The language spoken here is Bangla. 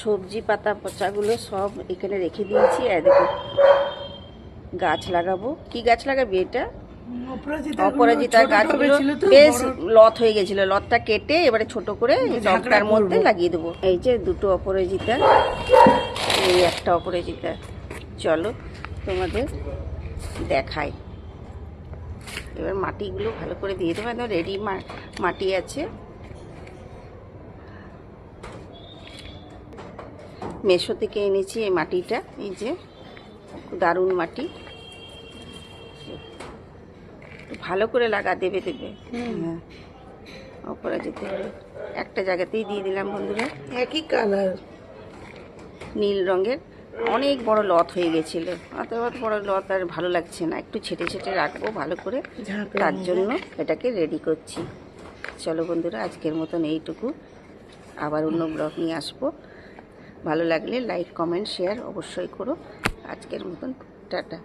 সবজি পাতা পচাগুলো সব এখানে রেখে দিয়েছি। আর দেখো গাছ লাগাবো। কি গাছ লাগাবি এটা? অপরাজিতা গাছগুলো বেশ লত হয়ে গেছিল, লতটা কেটে এবারে ছোট করে টবটার মধ্যে লাগিয়ে দেবো। এই যে দুটো অপরাজিতা, এই একটা অপরাজিতা। চলো তোমাদের দেখাই। এবার মাটিগুলো ভালো করে দিয়ে দেবো, একদম রেডি মাটি আছে। মেশো থেকে এনেছি এই মাটিটা, এই যে দারুণ মাটি। ভালো করে লাগা, দেবে দেবে। হ্যাঁ, অপরাজিতা একটা জায়গাতেই দিয়ে দিলাম বন্ধুরা। একই কালার, নীল রঙের। অনেক বড় লত হয়ে গেছিল, অত বড় লত আর ভালো লাগছে না, একটু ছেটে ছেটে রাখবো ভালো করে, তার জন্য এটাকে রেডি করছি। চলো বন্ধুরা, আজকের মতন এইটুকু, আবার অন্য ব্লগ নিয়ে আসবো। ভালো লাগলে লাইক কমেন্ট শেয়ার অবশ্যই করো। আজকের মতন টাটা।